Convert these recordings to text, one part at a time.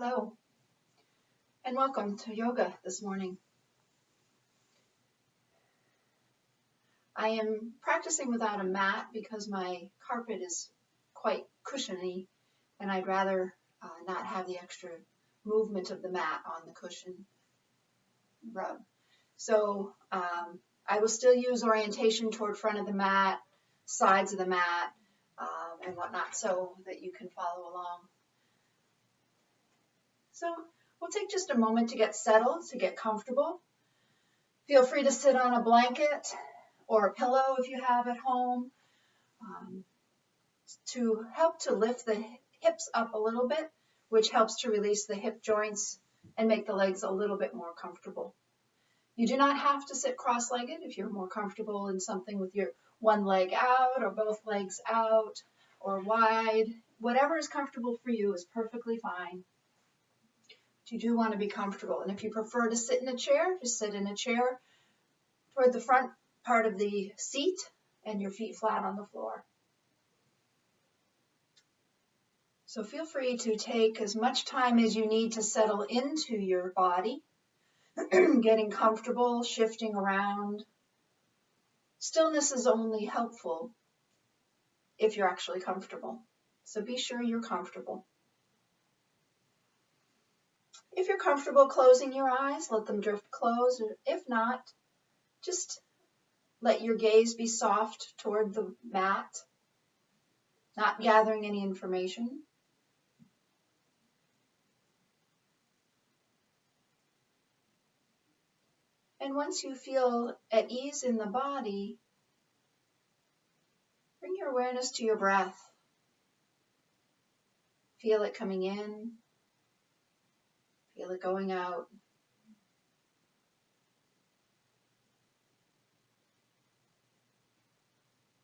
Hello, and welcome to yoga this morning. I am practicing without a mat because my carpet is quite cushiony, and I'd rather not have the extra movement of the mat on the cushion rub. So I will still use orientation toward front of the mat, sides of the mat, and whatnot, so that you can follow along. So we'll take just a moment to get settled, to get comfortable. Feel free to sit on a blanket or a pillow if you have at home, to help to lift the hips up a little bit, which helps to release the hip joints and make the legs a little bit more comfortable. You do not have to sit cross-legged if you're more comfortable in something with your one leg out or both legs out or wide. Whatever is comfortable for you is perfectly fine. You do want to be comfortable, and if you prefer to sit in a chair, just sit in a chair toward the front part of the seat and your feet flat on the floor. So feel free to take as much time as you need to settle into your body, getting comfortable, shifting around. Stillness is only helpful if you're actually comfortable. So be sure you're comfortable. If you're comfortable closing your eyes, let them drift closed. If not, just let your gaze be soft toward the mat, not gathering any information. And once you feel at ease in the body, bring your awareness to your breath. Feel it coming in. Feel it going out.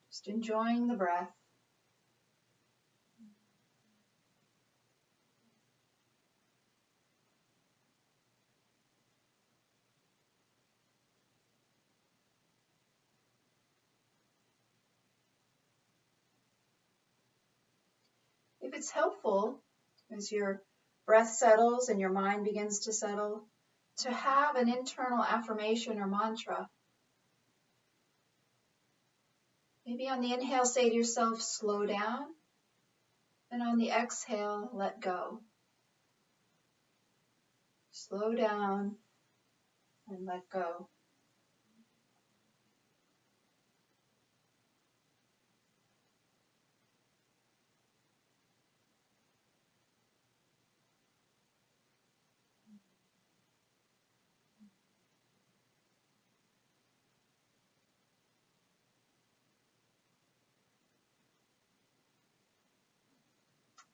Just enjoying the breath. If it's helpful, as your breath settles and your mind begins to settle, to have an internal affirmation or mantra. Maybe on the inhale, say to yourself, slow down. And on the exhale, let go. Slow down and let go.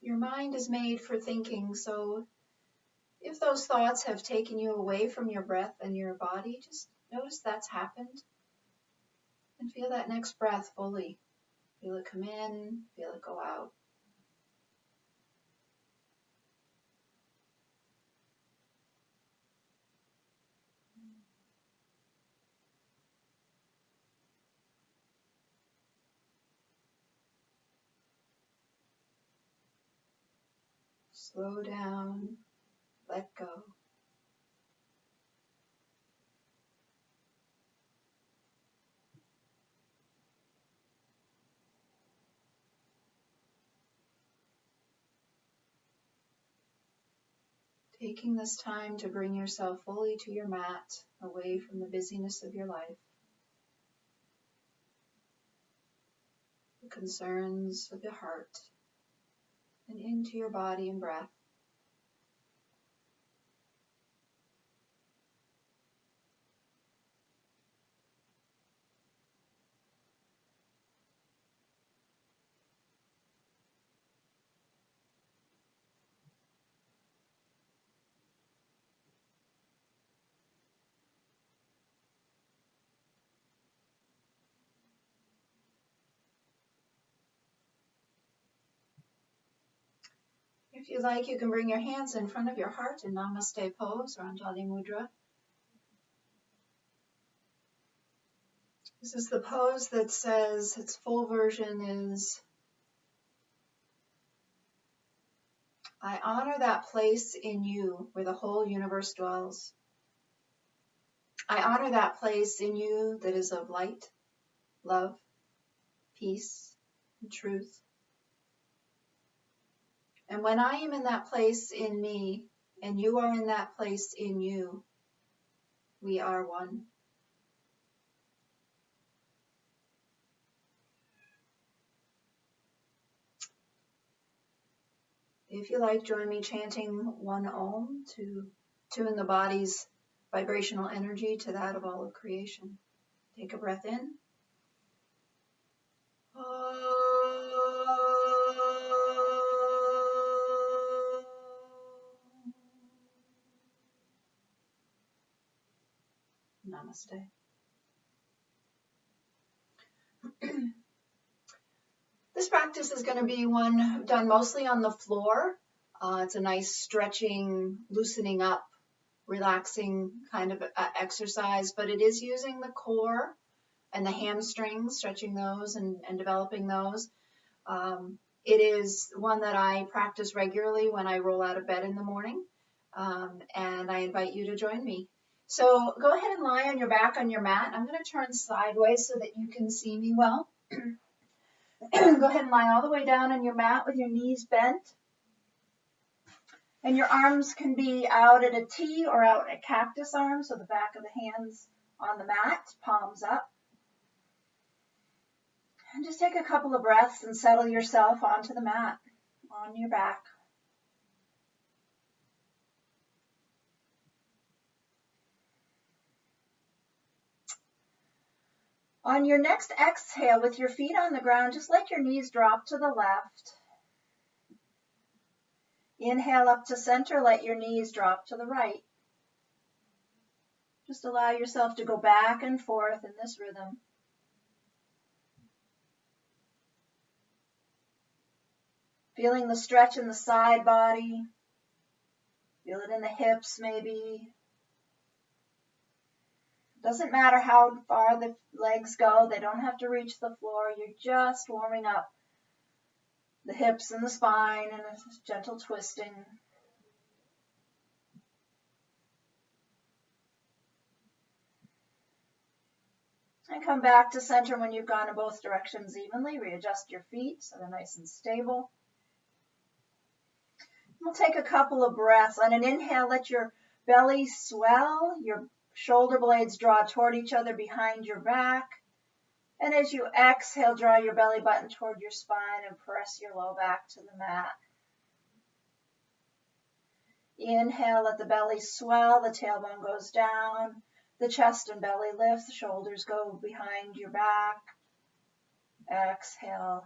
Your mind is made for thinking, so if those thoughts have taken you away from your breath and your body, just notice that's happened and feel that next breath fully. Feel it come in, feel it go out. Slow down, let go. Taking this time to bring yourself fully to your mat, away from the busyness of your life, the concerns of your heart, and into your body and breath. If you like, you can bring your hands in front of your heart in Namaste pose or Anjali Mudra. This is the pose that says, its full version is, I honor that place in you where the whole universe dwells. I honor that place in you that is of light, love, peace, and truth. And when I am in that place in me, and you are in that place in you, we are one. If you like, join me chanting one Om to tune the body's vibrational energy to that of all of creation. Take a breath in. Namaste. This practice is going to be one done mostly on the floor. It's a nice stretching, loosening up, relaxing kind of exercise, but it is using the core and the hamstrings, stretching those and developing those. It is one that I practice regularly when I roll out of bed in the morning, and I invite you to join me. So go ahead and lie on your back on your mat. I'm going to turn sideways so that you can see me well. Go ahead and lie all the way down on your mat with your knees bent. And your arms can be out at a T or out at cactus arms, so the back of the hands on the mat, palms up. And just take a couple of breaths and settle yourself onto the mat, on your back. On your next exhale, with your feet on the ground, just let your knees drop to the left. Inhale up to center, let your knees drop to the right. Just allow yourself to go back and forth in this rhythm. Feeling the stretch in the side body. Feel it in the hips maybe. Doesn't matter how far the legs go. They don't have to reach the floor. You're just warming up the hips and the spine and a gentle twisting. And come back to center when you've gone in both directions evenly. Readjust your feet so they're nice and stable. We'll take a couple of breaths. On an inhale, let your belly swell, your shoulder blades draw toward each other behind your back. And as you exhale, draw your belly button toward your spine and press your low back to the mat. Inhale, let the belly swell, the tailbone goes down, the chest and belly lift, the shoulders go behind your back. Exhale,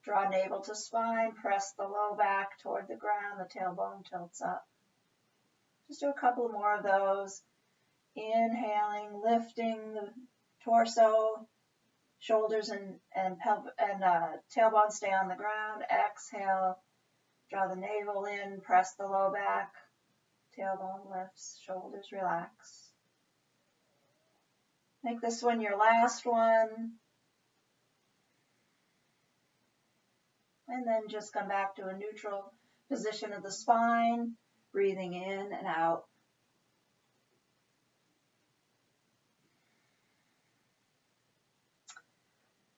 draw navel to spine, press the low back toward the ground, the tailbone tilts up. Just do a couple more of those. Inhaling, lifting the torso, shoulders and tailbone stay on the ground. Exhale, draw the navel in, press the low back, tailbone lifts, shoulders relax. Make this one your last one. And then just come back to a neutral position of the spine, breathing in and out.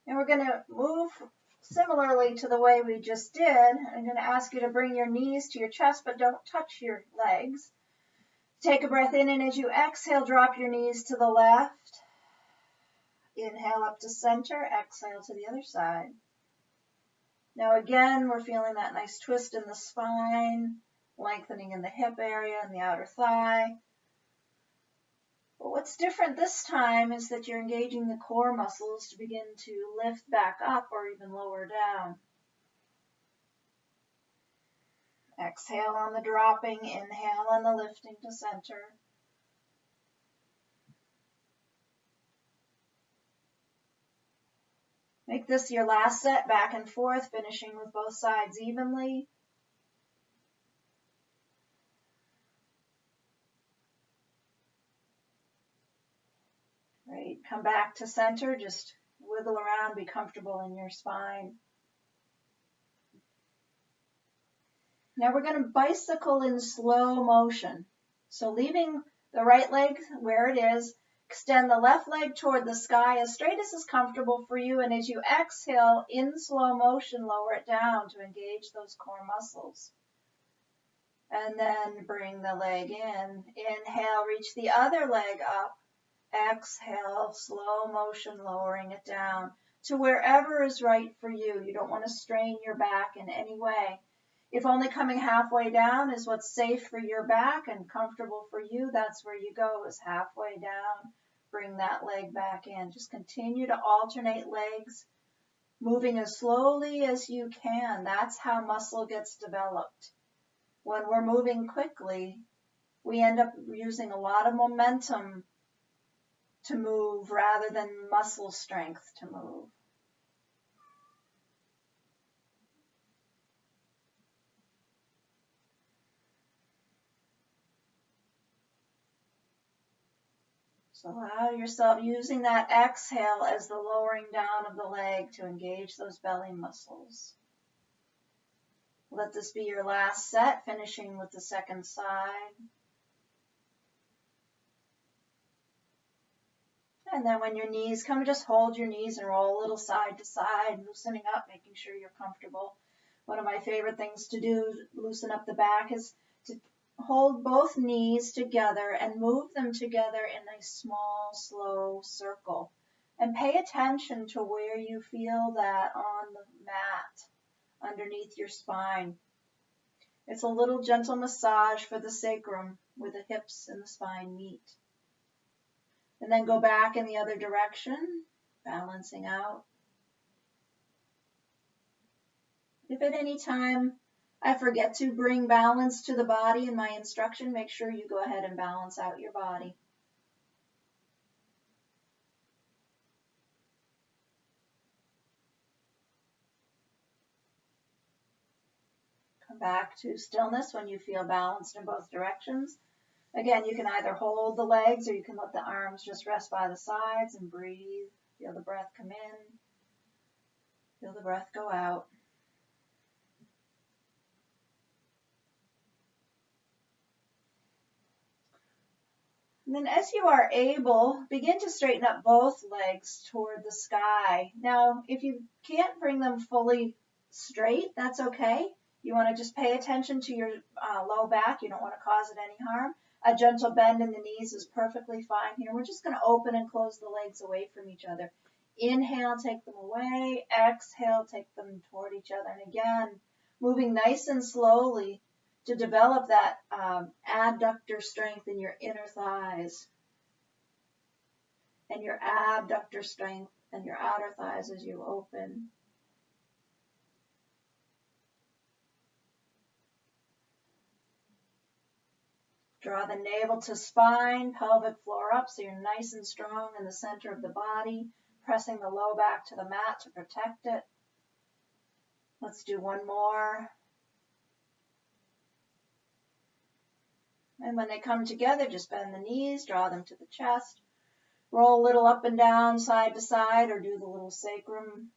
And we're going to move similarly to the way we just did. I'm going to ask you to bring your knees to your chest, but don't touch your legs. Take a breath in, and as you exhale, drop your knees to the left. Inhale up to center, exhale to the other side. Now again, we're feeling that nice twist in the spine, lengthening in the hip area and the outer thigh. But what's different this time is that you're engaging the core muscles to begin to lift back up or even lower down. Exhale on the dropping, inhale on the lifting to center. Make this your last set, back and forth, finishing with both sides evenly. Great. Come back to center. Just wiggle around. Be comfortable in your spine. Now we're going to bicycle in slow motion. So leaving the right leg where it is, extend the left leg toward the sky as straight as is comfortable for you. And as you exhale in slow motion, lower it down to engage those core muscles. And then bring the leg in. Inhale, reach the other leg up. Exhale, slow motion, lowering it down to wherever is right for you. You don't want to strain your back in any way. If only coming halfway down is what's safe for your back and comfortable for you, that's where you go, is halfway down. Bring that leg back in. Just continue to alternate legs, moving as slowly as you can. That's how muscle gets developed. When we're moving quickly, we end up using a lot of momentum to move rather than muscle strength to move. So allow yourself using that exhale as the lowering down of the leg to engage those belly muscles. Let this be your last set, finishing with the second side. And then when your knees come, just hold your knees and roll a little side to side, loosening up, making sure you're comfortable. One of my favorite things to do, loosen up the back, is to hold both knees together and move them together in a small, slow circle. And pay attention to where you feel that on the mat, underneath your spine. It's a little gentle massage for the sacrum where the hips and the spine meet. And then go back in the other direction, balancing out. If at any time I forget to bring balance to the body in my instruction, make sure you go ahead and balance out your body. Come back to stillness when you feel balanced in both directions. Again, you can either hold the legs or you can let the arms just rest by the sides and breathe. Feel the breath come in. Feel the breath go out. And then as you are able, begin to straighten up both legs toward the sky. Now, if you can't bring them fully straight, that's okay. You want to just pay attention to your low back. You don't want to cause it any harm. A gentle bend in the knees is perfectly fine here. We're just going to open and close the legs away from each other. Inhale, take them away. Exhale, take them toward each other. And again, moving nice and slowly to develop that adductor strength in your inner thighs and your abductor strength in your outer thighs as you open. Draw the navel to spine, pelvic floor up so you're nice and strong in the center of the body, pressing the low back to the mat to protect it. Let's do one more. And when they come together, just bend the knees, draw them to the chest. Roll a little up and down, side to side, or do the little sacrum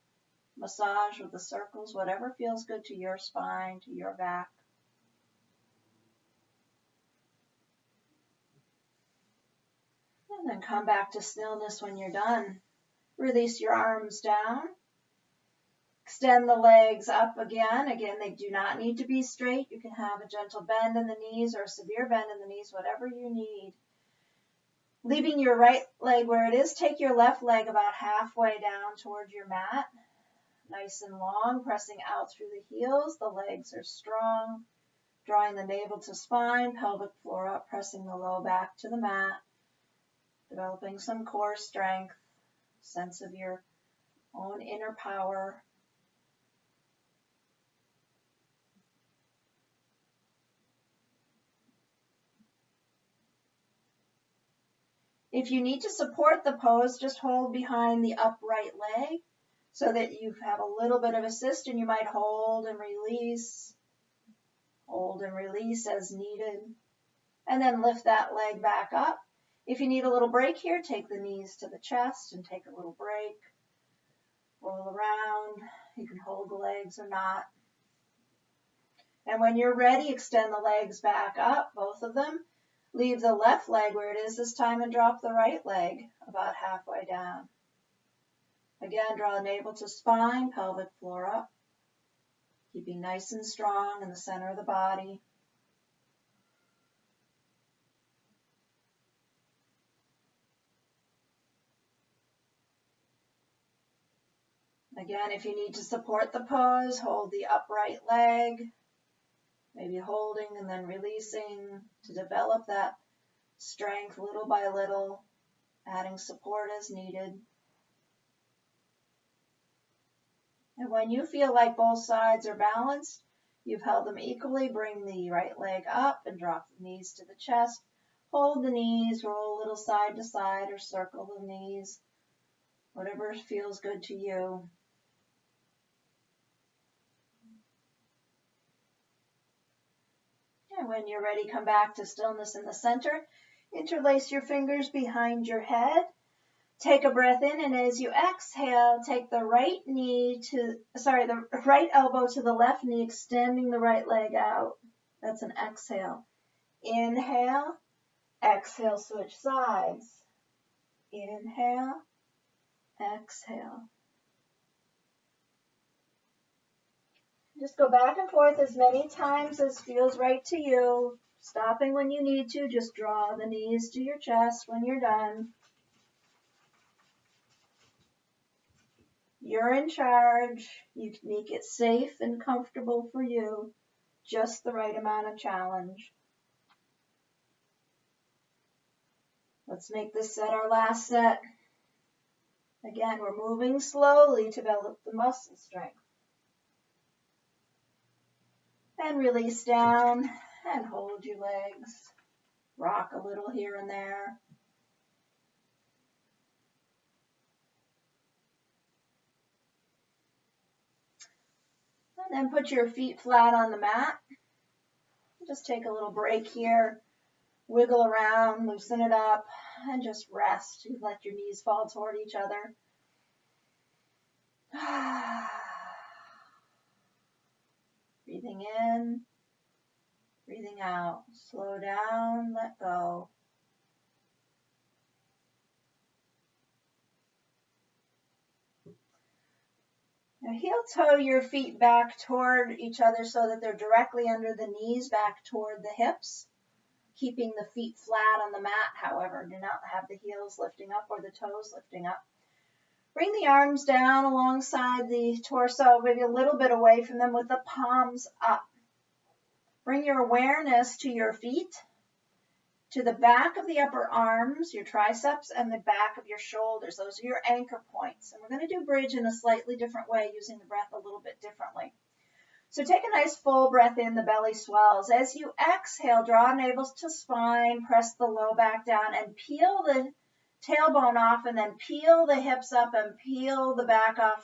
massage with the circles, whatever feels good to your spine, to your back. And then come back to stillness when you're done. Release your arms down. Extend the legs up again. Again, they do not need to be straight. You can have a gentle bend in the knees or a severe bend in the knees, whatever you need. Leaving your right leg where it is, take your left leg about halfway down toward your mat. Nice and long, pressing out through the heels. The legs are strong. Drawing the navel to spine, pelvic floor up, pressing the low back to the mat. Developing some core strength, sense of your own inner power. If you need to support the pose, just hold behind the upright leg so that you have a little bit of assist, and you might hold and release as needed, and then lift that leg back up. If you need a little break here, take the knees to the chest and take a little break. Roll around. You can hold the legs or not. And when you're ready, extend the legs back up, both of them. Leave the left leg where it is this time and drop the right leg about halfway down. Again, draw the navel to spine, pelvic floor up, keeping nice and strong in the center of the body. Again, if you need to support the pose, hold the upright leg, maybe holding and then releasing to develop that strength little by little, adding support as needed. And when you feel like both sides are balanced, you've held them equally, bring the right leg up and drop the knees to the chest. Hold the knees, roll a little side to side or circle the knees, whatever feels good to you. And when you're ready, come back to stillness in the center. Interlace your fingers behind your head. Take a breath in, and as you exhale, take the right elbow to the left knee, extending the right leg out. That's an exhale. Inhale, exhale, switch sides. Inhale, exhale. Just go back and forth as many times as feels right to you. Stopping when you need to, just draw the knees to your chest when you're done. You're in charge. You can make it safe and comfortable for you. Just the right amount of challenge. Let's make this set our last set. Again, we're moving slowly to develop the muscle strength. And release down and hold your legs. Rock a little here and there. And then put your feet flat on the mat. Just take a little break here. Wiggle around, loosen it up, and just rest. You let your knees fall toward each other. Breathing in, breathing out. Slow down, let go. Now heel-toe your feet back toward each other so that they're directly under the knees, back toward the hips. Keeping the feet flat on the mat, however. Do not have the heels lifting up or the toes lifting up. Bring the arms down alongside the torso, maybe a little bit away from them with the palms up. Bring your awareness to your feet, to the back of the upper arms, your triceps, and the back of your shoulders. Those are your anchor points. And we're going to do bridge in a slightly different way, using the breath a little bit differently. So take a nice full breath in, the belly swells. As you exhale, draw navel to spine, press the low back down, and peel the tailbone off, and then peel the hips up and peel the back off,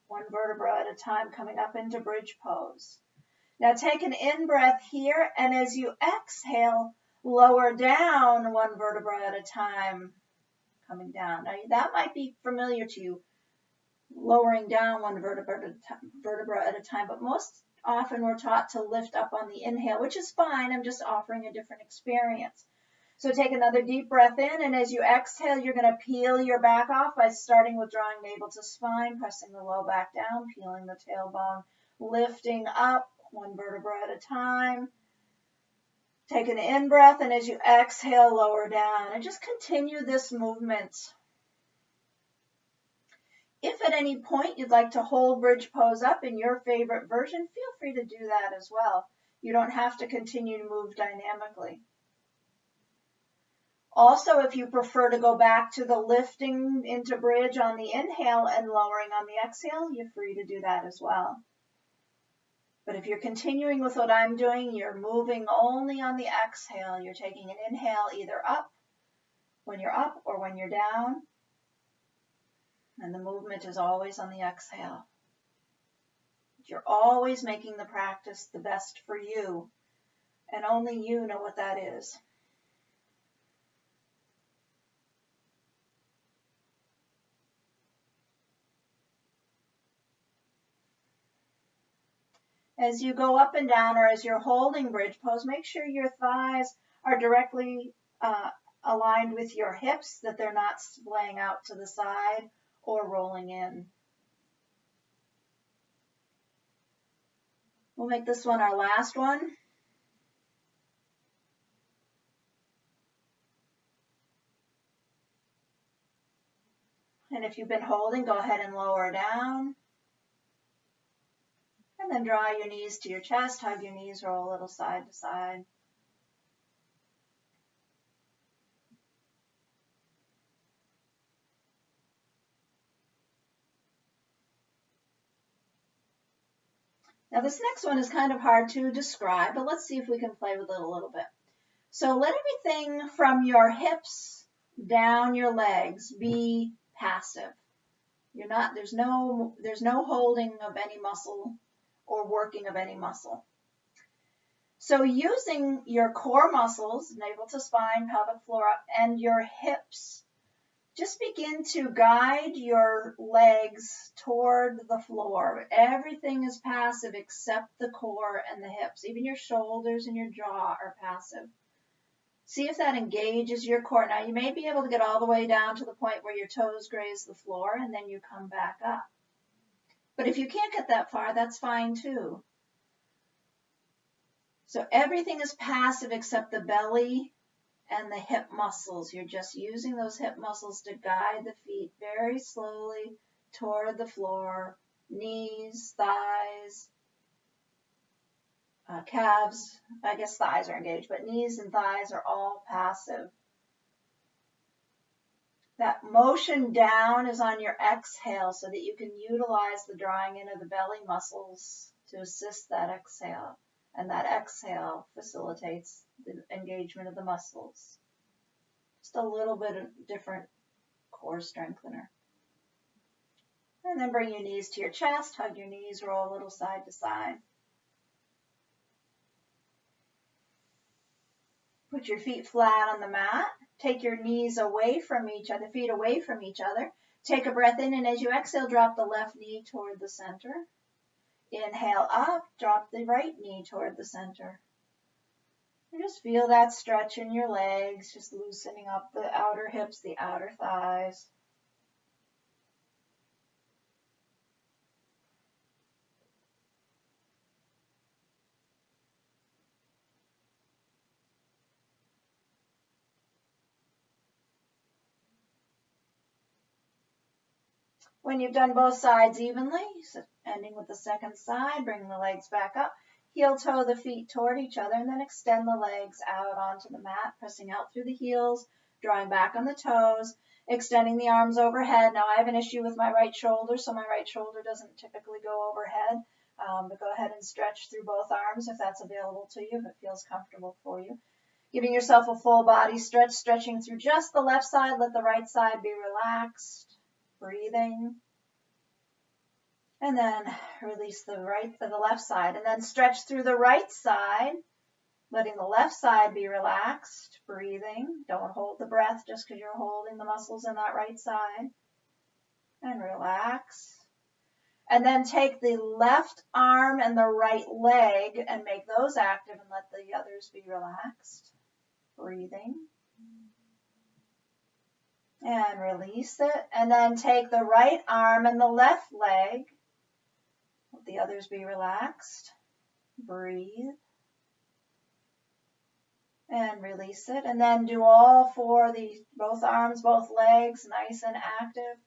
one vertebra at a time, coming up into bridge pose. Now take an in-breath here, and as you exhale, lower down one vertebra at a time, coming down. Now that might be familiar to you, lowering down one vertebra at a time, but most often we're taught to lift up on the inhale, which is fine. I'm just offering a different experience. So take another deep breath in, and as you exhale, you're going to peel your back off by starting with drawing navel to spine, pressing the low back down, peeling the tailbone, lifting up one vertebra at a time. Take an in-breath, and as you exhale, lower down, and just continue this movement. If at any point you'd like to hold bridge pose up in your favorite version, feel free to do that as well. You don't have to continue to move dynamically. Also, if you prefer to go back to the lifting into bridge on the inhale and lowering on the exhale, you're free to do that as well. But if you're continuing with what I'm doing, you're moving only on the exhale. You're taking an inhale either up when you're up or when you're down. And the movement is always on the exhale. You're always making the practice the best for you, and only you know what that is. As you go up and down, or as you're holding bridge pose, make sure your thighs are directly aligned with your hips, that they're not splaying out to the side or rolling in. We'll make this one our last one. And if you've been holding, go ahead and lower down. And then draw your knees to your chest, hug your knees, roll a little side to side. Now this next one is kind of hard to describe, but let's see if we can play with it a little bit. So let everything from your hips down your legs be passive. There's no holding of any muscle or working of any muscle. So using your core muscles, navel to spine, pelvic floor up, and your hips, just begin to guide your legs toward the floor. Everything is passive except the core and the hips. Even your shoulders and your jaw are passive. See if that engages your core. Now, you may be able to get all the way down to the point where your toes graze the floor, and then you come back up. But if you can't get that far, that's fine too. So everything is passive except the belly and the hip muscles. You're just using those hip muscles to guide the feet very slowly toward the floor. Knees, thighs, calves. I guess thighs are engaged, but knees and thighs are all passive. That motion down is on your exhale so that you can utilize the drawing in of the belly muscles to assist that exhale. And that exhale facilitates the engagement of the muscles. Just a little bit of different core strengthener. And then bring your knees to your chest, hug your knees, roll a little side to side. Put your feet flat on the mat. Take your knees away from each other, feet away from each other. Take a breath in, and as you exhale, drop the left knee toward the center. Inhale up, drop the right knee toward the center. And just feel that stretch in your legs, just loosening up the outer hips, the outer thighs. When you've done both sides evenly, ending with the second side, bring the legs back up. Heel toe the feet toward each other, and then extend the legs out onto the mat, pressing out through the heels, drawing back on the toes, extending the arms overhead. Now I have an issue with my right shoulder, so my right shoulder doesn't typically go overhead, but go ahead and stretch through both arms if that's available to you, if it feels comfortable for you. Giving yourself a full body stretch, stretching through just the left side, let the right side be relaxed. Breathing, and then release the left side, and then stretch through the right side, letting the left side be relaxed. Breathing, don't hold the breath just because you're holding the muscles in that right side, and relax. And then take the left arm and the right leg and make those active, and let the others be relaxed. Breathing. And release it. And then take the right arm and the left leg. Let the others be relaxed. Breathe. And release it. And then do all four, both arms, both legs, nice and active.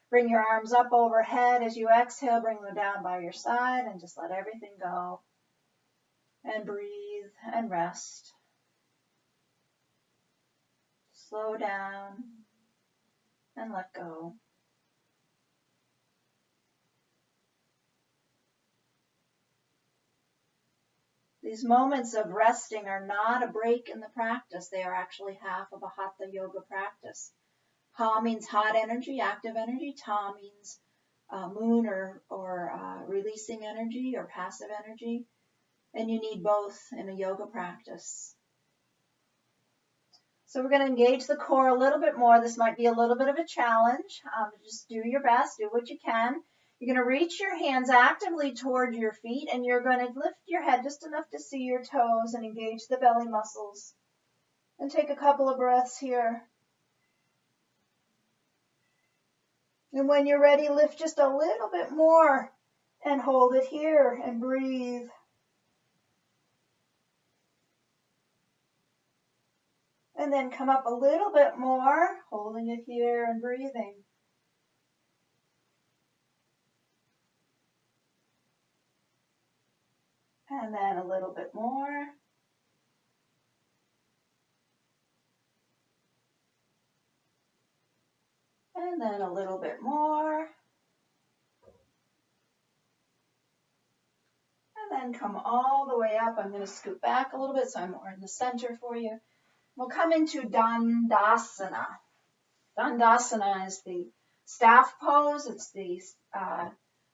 Bring your arms up overhead. As you exhale, bring them down by your side and just let everything go. And breathe and rest. Slow down. And let go. These moments of resting are not a break in the practice. They are actually half of a Hatha yoga practice. Ha means hot energy, active energy. Ta means moon or releasing energy or passive energy. And you need both in a yoga practice. So we're going to engage the core a little bit more. This might be a little bit of a challenge. Just do your best, do what you can. You're going to reach your hands actively toward your feet, and you're going to lift your head just enough to see your toes and engage the belly muscles. And take a couple of breaths here. And when you're ready, lift just a little bit more and hold it here and breathe. And then come up a little bit more, holding it here and breathing. And then a little bit more. And then a little bit more. And then come all the way up. I'm going to scoot back a little bit so I'm more in the center for you. We'll come into Dandasana. Dandasana is the staff pose. It's the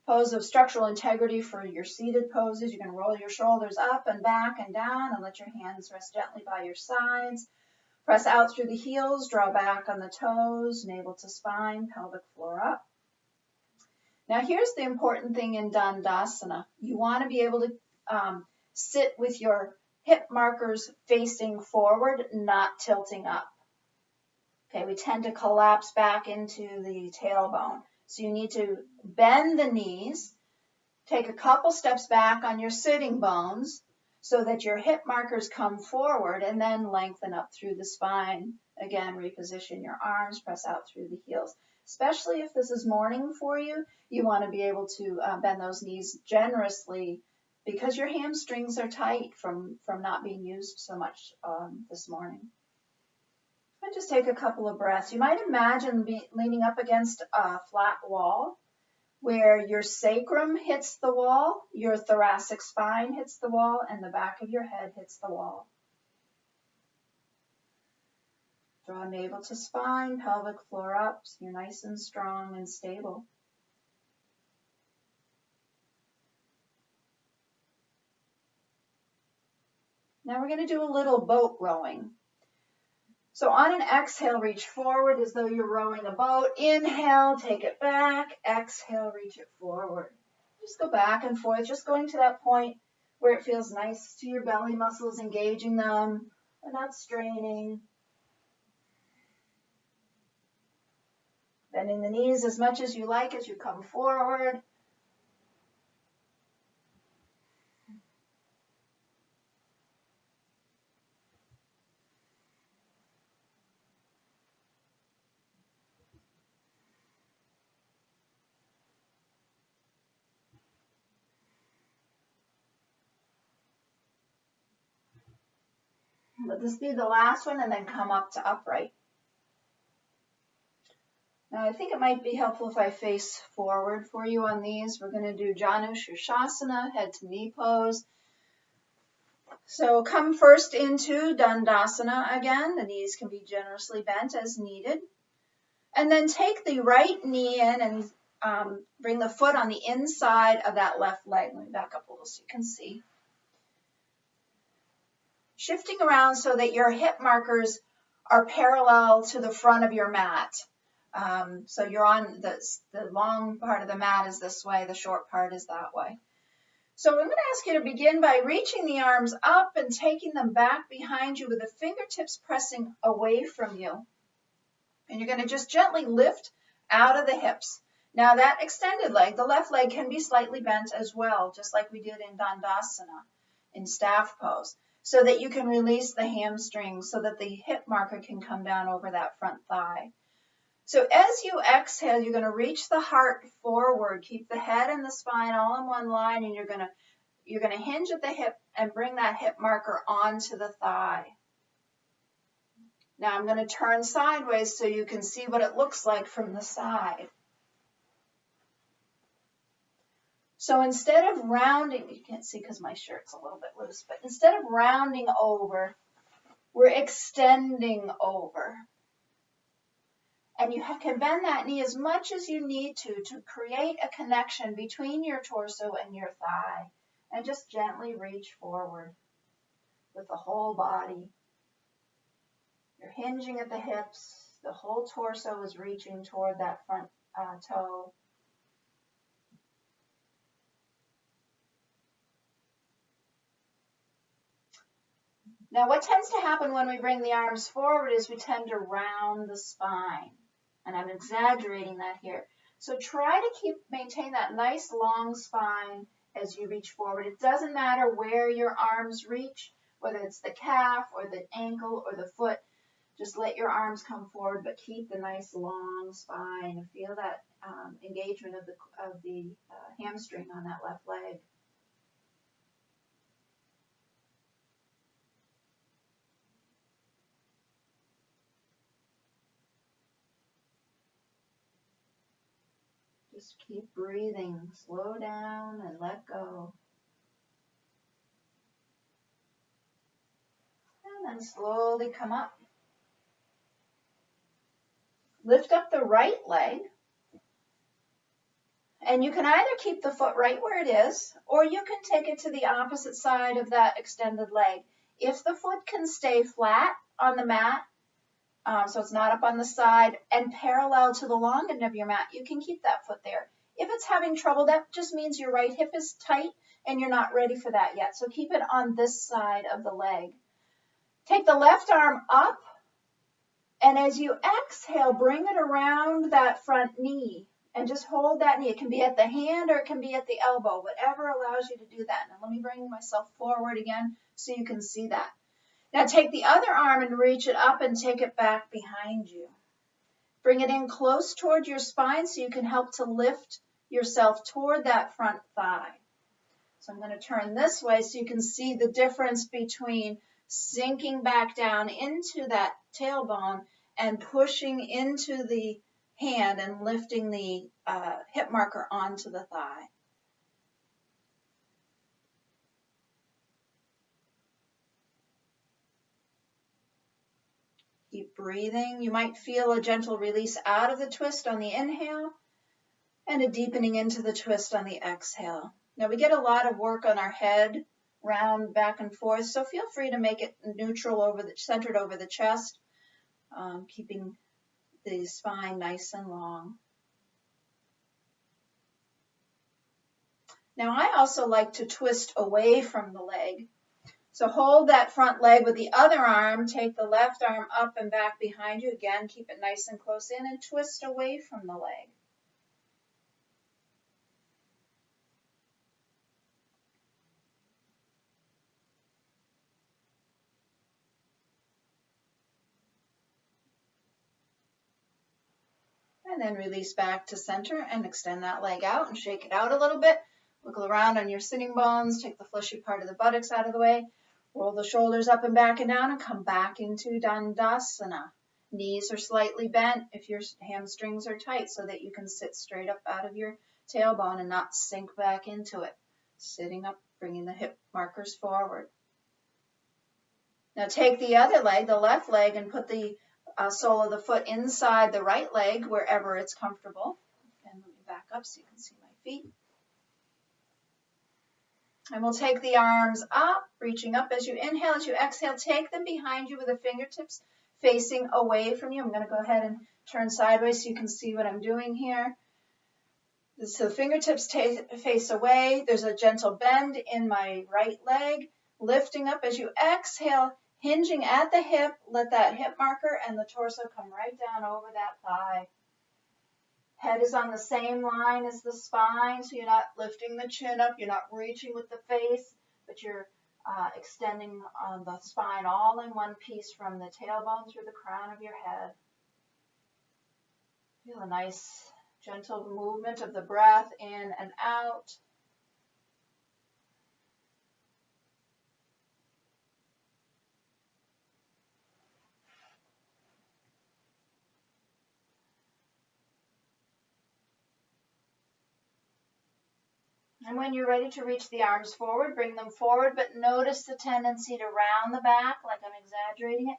pose of structural integrity for your seated poses. You're going to roll your shoulders up and back and down and let your hands rest gently by your sides. Press out through the heels, draw back on the toes, navel to spine, pelvic floor up. Now here's the important thing in Dandasana. You want to be able to sit with your hip markers facing forward, not tilting up. Okay, we tend to collapse back into the tailbone. So you need to bend the knees, take a couple steps back on your sitting bones so that your hip markers come forward, and then lengthen up through the spine. Again, reposition your arms, press out through the heels. Especially if this is morning for you, you want to be able to bend those knees generously because your hamstrings are tight from not being used so much this morning. And just take a couple of breaths. You might imagine leaning up against a flat wall where your sacrum hits the wall, your thoracic spine hits the wall, and the back of your head hits the wall. Draw navel to spine, pelvic floor up, so you're nice and strong and stable. Now we're going to do a little boat rowing. So on an exhale, reach forward as though you're rowing a boat. Inhale, take it back. Exhale, reach it forward. Just go back and forth, just going to that point where it feels nice to your belly muscles, engaging them, and not straining. Bending the knees as much as you like as you come forward. Let this be the last one, and then come up to upright. Now I think it might be helpful if I face forward for you on these. We're going to do Janu Shirshasana, head to knee pose. So come first into Dandasana again. The knees can be generously bent as needed. And then take the right knee in and bring the foot on the inside of that left leg. Let me back up a little so you can see. Shifting around so that your hip markers are parallel to the front of your mat. So you're on the long part of the mat is this way, the short part is that way. So I'm going to ask you to begin by reaching the arms up and taking them back behind you with the fingertips pressing away from you. And you're going to just gently lift out of the hips. Now that extended leg, the left leg can be slightly bent as well, just like we did in Dandasana, in staff pose, so that you can release the hamstrings so that the hip marker can come down over that front thigh. So as you exhale, you're going to reach the heart forward. Keep the head and the spine all in one line, and you're going to hinge at the hip and bring that hip marker onto the thigh. Now I'm going to turn sideways so you can see what it looks like from the side. So instead of rounding, you can't see because my shirt's a little bit loose, but instead of rounding over, we're extending over. And you can bend that knee as much as you need to create a connection between your torso and your thigh. And just gently reach forward with the whole body. You're hinging at the hips. The whole torso is reaching toward that front toe. Now, what tends to happen when we bring the arms forward is we tend to round the spine. And I'm exaggerating that here. So try to maintain that nice long spine as you reach forward. It doesn't matter where your arms reach, whether it's the calf or the ankle or the foot. Just let your arms come forward, but keep the nice long spine. Feel that engagement of the hamstring on that left leg. Just keep breathing. Slow down and let go. And then slowly come up. Lift up the right leg. And you can either keep the foot right where it is, or you can take it to the opposite side of that extended leg. If the foot can stay flat on the mat, so it's not up on the side and parallel to the long end of your mat, you can keep that foot there. If it's having trouble, that just means your right hip is tight and you're not ready for that yet. So keep it on this side of the leg. Take the left arm up, and as you exhale, bring it around that front knee and just hold that knee. It can be at the hand or it can be at the elbow, whatever allows you to do that. Now let me bring myself forward again so you can see that. Now take the other arm and reach it up and take it back behind you. Bring it in close toward your spine so you can help to lift yourself toward that front thigh. So I'm going to turn this way so you can see the difference between sinking back down into that tailbone and pushing into the hand and lifting the hip marker onto the thigh. Keep breathing. You might feel a gentle release out of the twist on the inhale and a deepening into the twist on the exhale. Now we get a lot of work on our head, round back and forth, so feel free to make it neutral, centered over the chest, keeping the spine nice and long. Now I also like to twist away from the leg. So hold that front leg with the other arm, take the left arm up and back behind you. Again, keep it nice and close in and twist away from the leg. And then release back to center and extend that leg out and shake it out a little bit. Wiggle around on your sitting bones, take the fleshy part of the buttocks out of the way. Roll the shoulders up and back and down and come back into Dandasana. Knees are slightly bent if your hamstrings are tight so that you can sit straight up out of your tailbone and not sink back into it. Sitting up, bringing the hip markers forward. Now take the other leg, the left leg, and put the sole of the foot inside the right leg wherever it's comfortable. And let me back up so you can see my feet. And we'll take the arms up, reaching up as you inhale. As you exhale, take them behind you with the fingertips facing away from you. I'm going to go ahead and turn sideways so you can see what I'm doing here. So the fingertips face away. There's a gentle bend in my right leg. Lifting up as you exhale, hinging at the hip. Let that hip marker and the torso come right down over that thigh. Head is on the same line as the spine, so you're not lifting the chin up, you're not reaching with the face, but you're extending the spine all in one piece from the tailbone through the crown of your head. Feel a nice gentle movement of the breath in and out. And when you're ready to reach the arms forward, bring them forward, but notice the tendency to round the back, like I'm exaggerating it.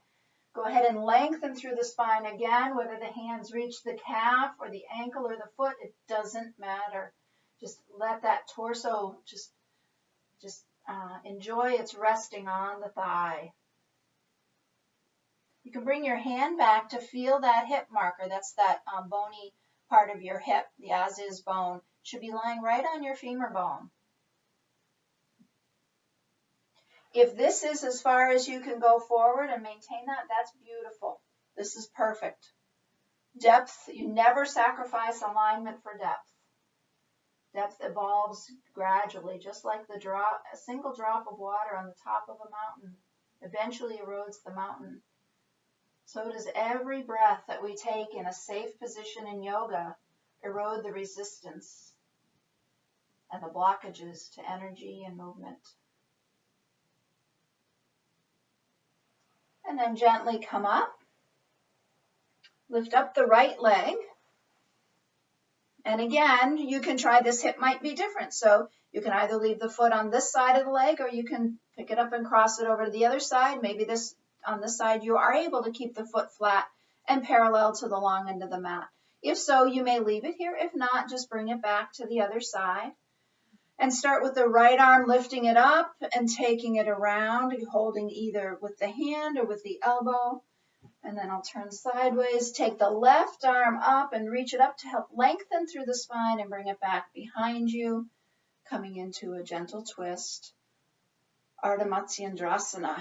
Go ahead and lengthen through the spine again, whether the hands reach the calf or the ankle or the foot, it doesn't matter. Just let that torso just enjoy its resting on the thigh. You can bring your hand back to feel that hip marker. That's that bony part of your hip, the as-is bone. Should be lying right on your femur bone. If this is as far as you can go forward and maintain that, that's beautiful. This is perfect. Depth, you never sacrifice alignment for depth. Depth evolves gradually, just like a single drop of water on the top of a mountain eventually erodes the mountain. So does every breath that we take in a safe position in yoga erode the resistance and the blockages to energy and movement. And then gently come up. Lift up the right leg. And again, you can try this. Hip might be different. So you can either leave the foot on this side of the leg or you can pick it up and cross it over to the other side. Maybe on this side you are able to keep the foot flat and parallel to the long end of the mat. If so, you may leave it here. If not, just bring it back to the other side. And start with the right arm, lifting it up and taking it around, holding either with the hand or with the elbow. And then I'll turn sideways, take the left arm up and reach it up to help lengthen through the spine and bring it back behind you, coming into a gentle twist, Ardha Matsyendrasana.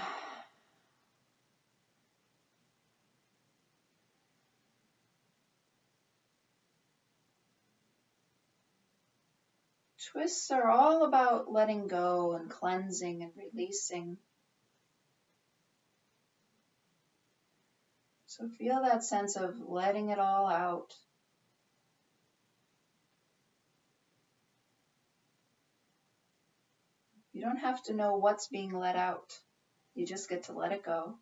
Twists are all about letting go and cleansing and releasing. So feel that sense of letting it all out. You don't have to know what's being let out. You just get to let it go.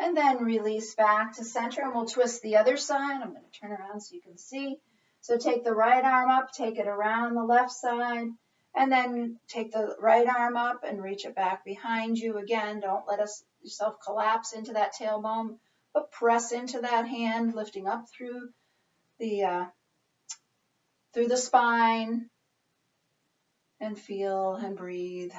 And then release back to center, and we'll twist the other side. I'm going to turn around so you can see. So take the right arm up, take it around the left side, and then take the right arm up and reach it back behind you. Again, don't let yourself collapse into that tailbone, but press into that hand, lifting up through the spine, and feel and breathe.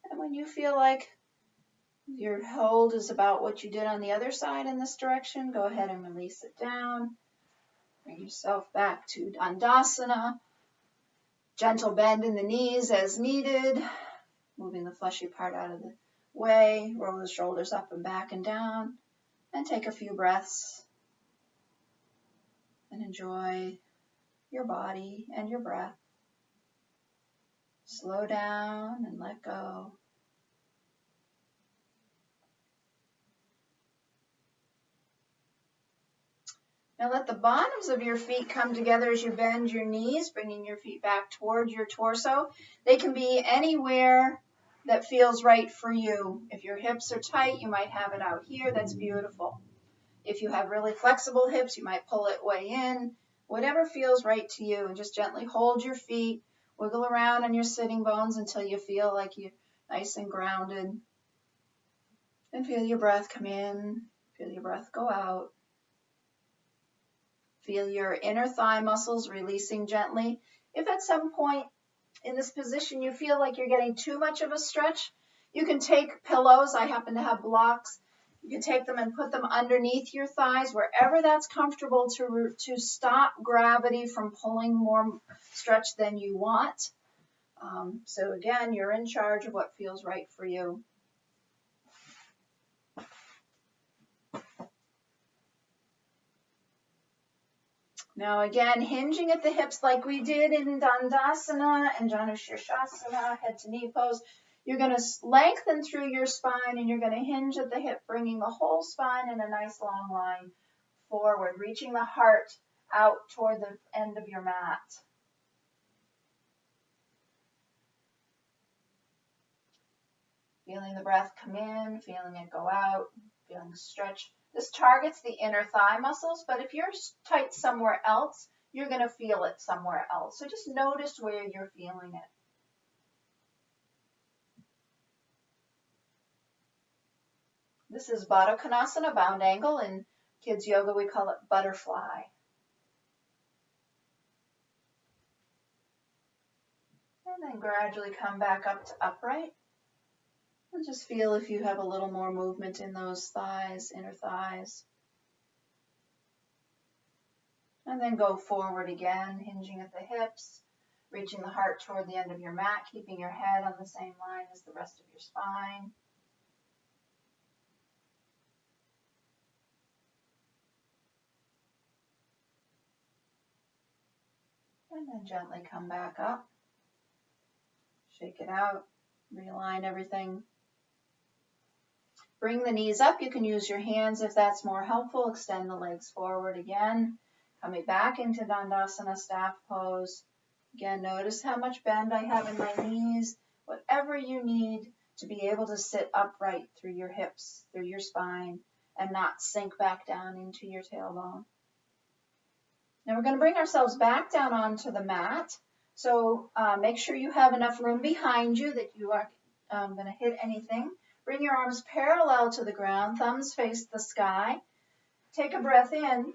And when you feel like your hold is about what you did on the other side in this direction, go ahead and release it down. Bring yourself back to Dandasana. Gentle bend in the knees as needed. Moving the fleshy part out of the way. Roll the shoulders up and back and down. And take a few breaths. And enjoy your body and your breath. Slow down and let go. Now let the bottoms of your feet come together as you bend your knees, bringing your feet back towards your torso. They can be anywhere that feels right for you. If your hips are tight, you might have it out here. That's beautiful. If you have really flexible hips, you might pull it way in. Whatever feels right to you, and just gently hold your feet. Wiggle around on your sitting bones until you feel like you're nice and grounded. And feel your breath come in. Feel your breath go out. Feel your inner thigh muscles releasing gently. If at some point in this position you feel like you're getting too much of a stretch, you can take pillows. I happen to have blocks. You can take them and put them underneath your thighs, wherever that's comfortable to stop gravity from pulling more stretch than you want. So again, you're in charge of what feels right for you. Now again, hinging at the hips like we did in Dandasana and Janu Shirshasana, head to knee pose. You're going to lengthen through your spine and you're going to hinge at the hip, bringing the whole spine in a nice long line forward, reaching the heart out toward the end of your mat. Feeling the breath come in, feeling it go out, feeling the stretch. This targets the inner thigh muscles, but if you're tight somewhere else, you're going to feel it somewhere else. So just notice where you're feeling it. This is Baddha Konasana, bound angle. In kids yoga, we call it butterfly. And then gradually come back up to upright. And just feel if you have a little more movement in those thighs, inner thighs. And then go forward again, hinging at the hips, reaching the heart toward the end of your mat, keeping your head on the same line as the rest of your spine. And then gently come back up. Shake it out, realign everything. Bring the knees up. You can use your hands if that's more helpful. Extend the legs forward again. Coming back into Dandasana staff pose. Again, notice how much bend I have in my knees. Whatever you need to be able to sit upright through your hips, through your spine, and not sink back down into your tailbone. Now we're going to bring ourselves back down onto the mat. So make sure you have enough room behind you that you are going to hit anything. Bring your arms parallel to the ground, thumbs face the sky. Take a breath in.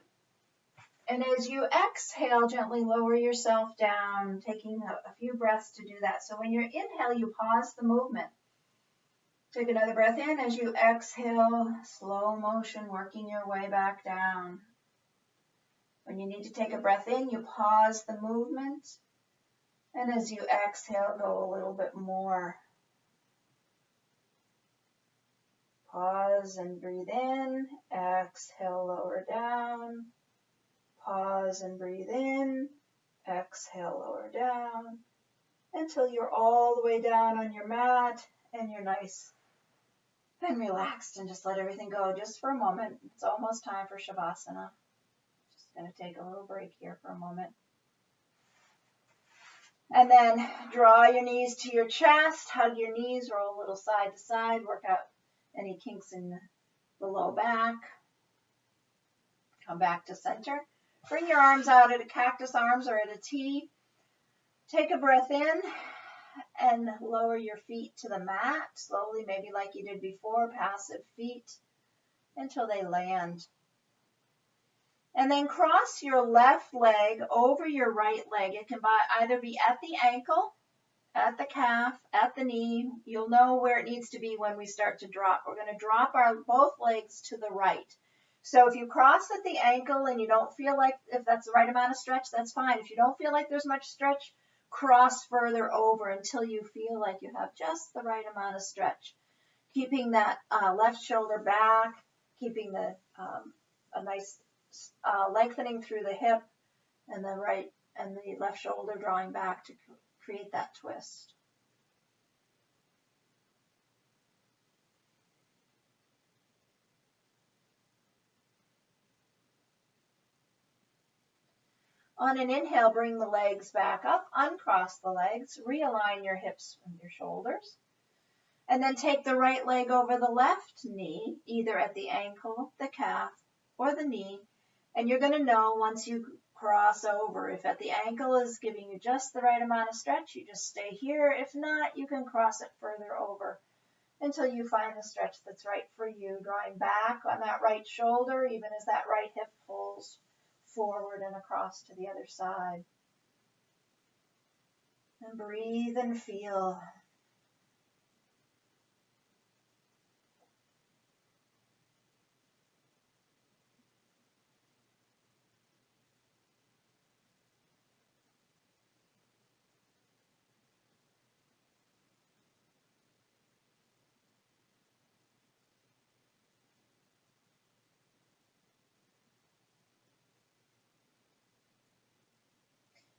And as you exhale, gently lower yourself down, taking a few breaths to do that. So when you inhale, you pause the movement. Take another breath in. As you exhale, slow motion, working your way back down. When you need to take a breath in, you pause the movement. And as you exhale, go a little bit more. Pause and breathe in. Exhale, lower down. Pause and breathe in. Exhale, lower down. Until you're all the way down on your mat and you're nice and relaxed, and just let everything go just for a moment. It's almost time for Shavasana. Just going to take a little break here for a moment. And then draw your knees to your chest, hug your knees, roll a little side to side, work out any kinks in the low back. Come back to center. Bring your arms out at a cactus arms or at a T. Take a breath in and lower your feet to the mat, slowly, maybe like you did before, passive feet, until they land. And then cross your left leg over your right leg. It can either be at the ankle, at the calf, at the knee. You'll know where it needs to be when we start to drop. We're going to drop our both legs to the right. So if you cross at the ankle and you don't feel like, if that's the right amount of stretch, that's fine. If you don't feel like there's much stretch, cross further over until you feel like you have just the right amount of stretch. Keeping that left shoulder back, keeping the a nice lengthening through the hip, and the right and the left shoulder drawing back to create that twist. On an inhale, bring the legs back up, uncross the legs, realign your hips and your shoulders, and then take the right leg over the left knee, either at the ankle, the calf, or the knee, and you're going to know once you cross over. If at the ankle is giving you just the right amount of stretch, you just stay here. If not, you can cross it further over until you find the stretch that's right for you, drawing back on that right shoulder, even as that right hip pulls forward and across to the other side. And breathe and feel.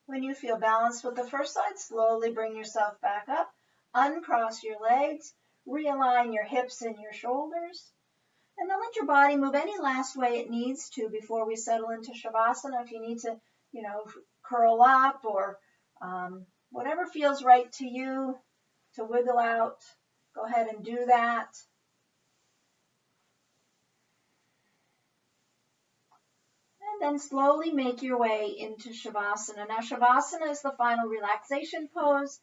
When you feel balanced with the first side, slowly bring yourself back up. Uncross your legs. Realign your hips and your shoulders. And then let your body move any last way it needs to before we settle into Shavasana. If you need to, curl up or whatever feels right to you to wiggle out, go ahead and do that. Then slowly make your way into Shavasana. Now, Shavasana is the final relaxation pose.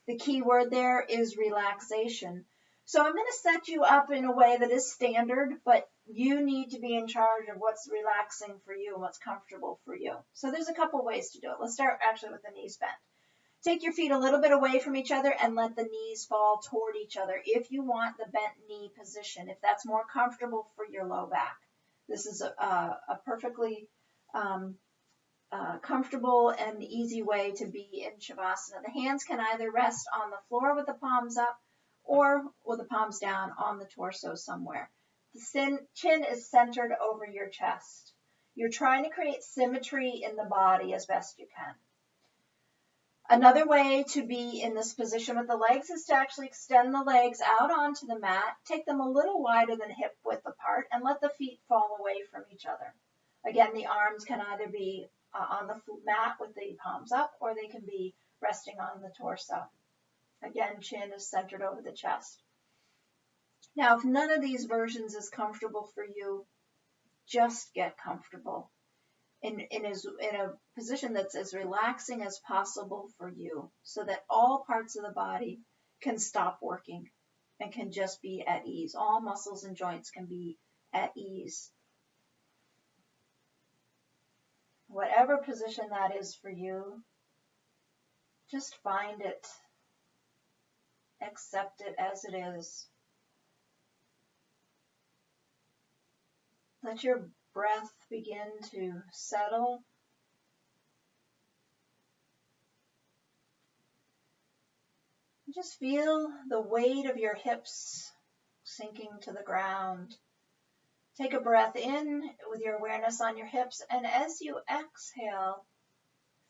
The key word there is relaxation. So I'm going to set you up in a way that is standard, but you need to be in charge of what's relaxing for you and what's comfortable for you. So there's a couple ways to do it. Let's start actually with the knees bent. Take your feet a little bit away from each other and let the knees fall toward each other if you want the bent knee position, if that's more comfortable for your low back. This is a perfectly comfortable and easy way to be in Shavasana. The hands can either rest on the floor with the palms up or with the palms down on the torso somewhere. The chin is centered over your chest. You're trying to create symmetry in the body as best you can. Another way to be in this position with the legs is to actually extend the legs out onto the mat, take them a little wider than hip width apart, and let the feet fall away from each other. Again, the arms can either be on the mat with the palms up, or they can be resting on the torso. Again, chin is centered over the chest. Now, if none of these versions is comfortable for you, just get comfortable in a position that's as relaxing as possible for you, so that all parts of the body can stop working and can just be at ease. All muscles and joints can be at ease. Whatever position that is for you, just find it, accept it as it is. Let your breath begin to settle. Just feel the weight of your hips sinking to the ground. Take a breath in with your awareness on your hips, and as you exhale,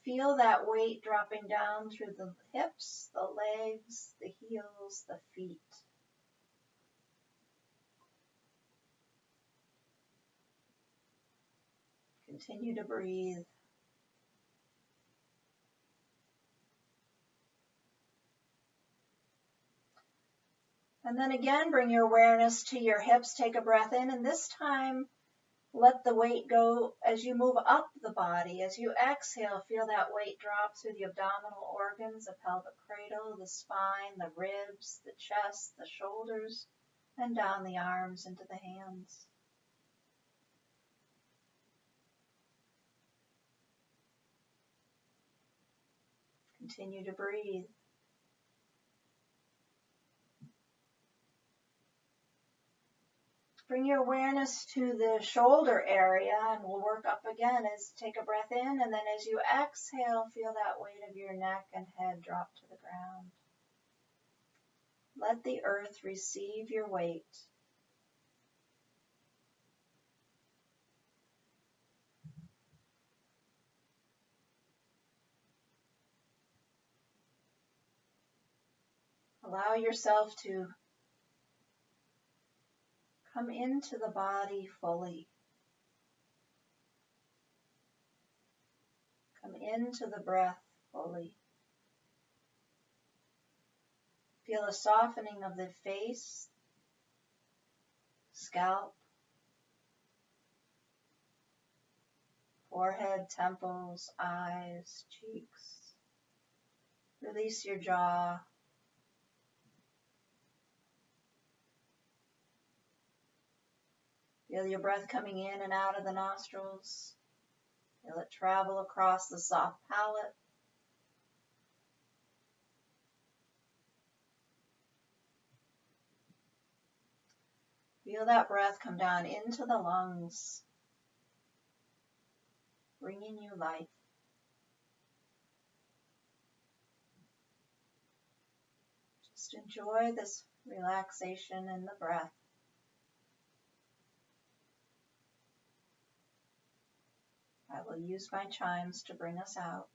feel that weight dropping down through the hips, the legs, the heels, the feet. Continue to breathe. And then again, bring your awareness to your hips. Take a breath in, and this time, let the weight go as you move up the body. As you exhale, feel that weight drop through the abdominal organs, the pelvic cradle, the spine, the ribs, the chest, the shoulders, and down the arms into the hands. Continue to breathe. Bring your awareness to the shoulder area, and we'll work up again. As take a breath in, and then as you exhale, feel that weight of your neck and head drop to the ground. Let the earth receive your weight. Allow yourself to come into the body fully. Come into the breath fully. Feel a softening of the face, scalp, forehead, temples, eyes, cheeks. Release your jaw. Feel your breath coming in and out of the nostrils. Feel it travel across the soft palate. Feel that breath come down into the lungs, bringing you life. Just enjoy this relaxation in the breath. I will use my chimes to bring us out.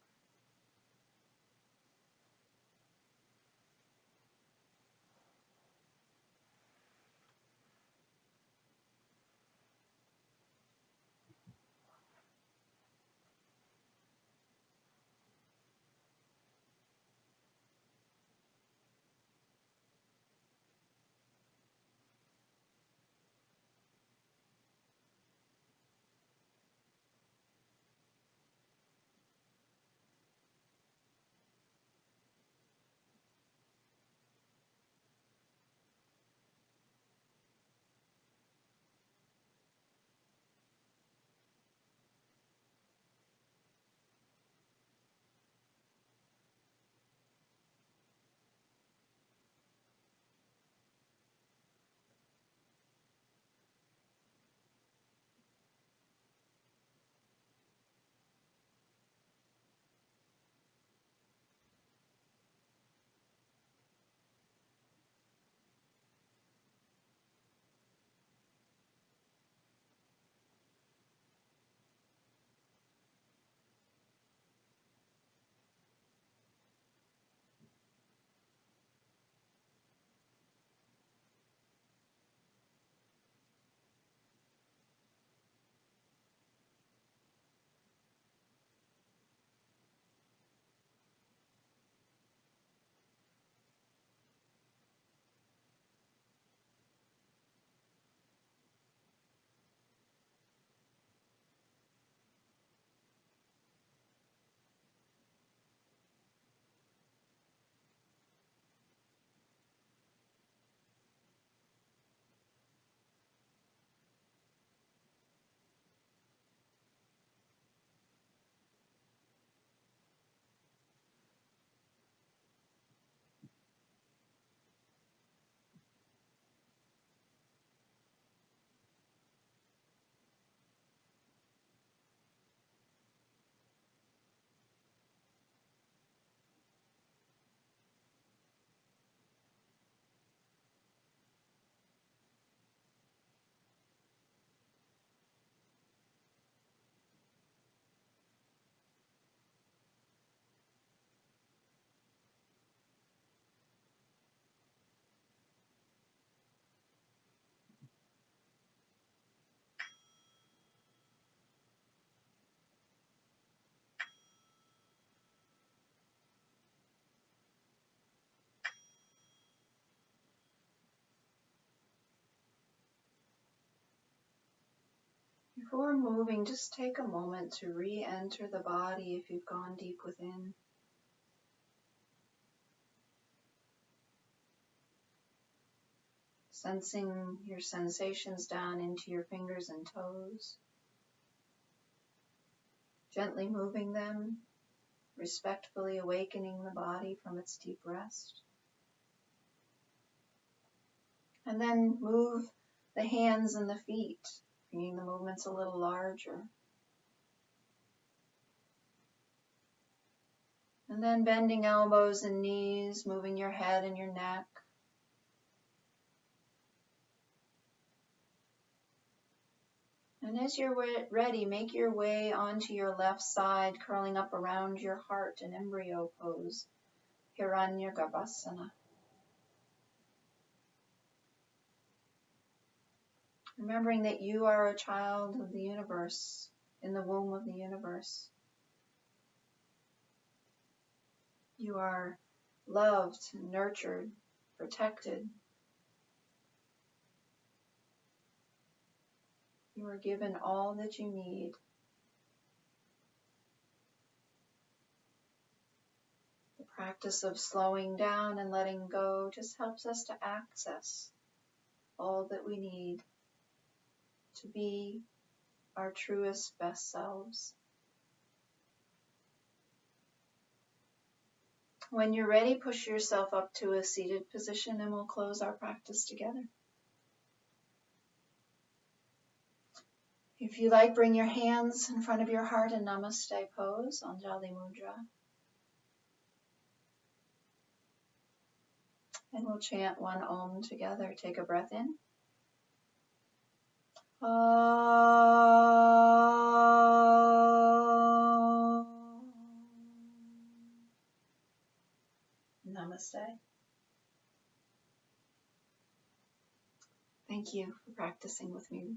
Before moving, just take a moment to re-enter the body if you've gone deep within. Sensing your sensations down into your fingers and toes. Gently moving them, respectfully awakening the body from its deep rest. And then move the hands and the feet, bringing the movements a little larger. And then bending elbows and knees, moving your head and your neck. And as you're ready, make your way onto your left side, curling up around your heart in embryo pose, Hiranyagarbhasana. Remembering that you are a child of the universe, in the womb of the universe. You are loved, nurtured, protected. You are given all that you need. The practice of slowing down and letting go just helps us to access all that we need to be our truest, best selves. When you're ready, push yourself up to a seated position and we'll close our practice together. If you like, bring your hands in front of your heart in Namaste pose, Anjali Mudra. And we'll chant one Om together. Take a breath in. Namaste. Thank you for practicing with me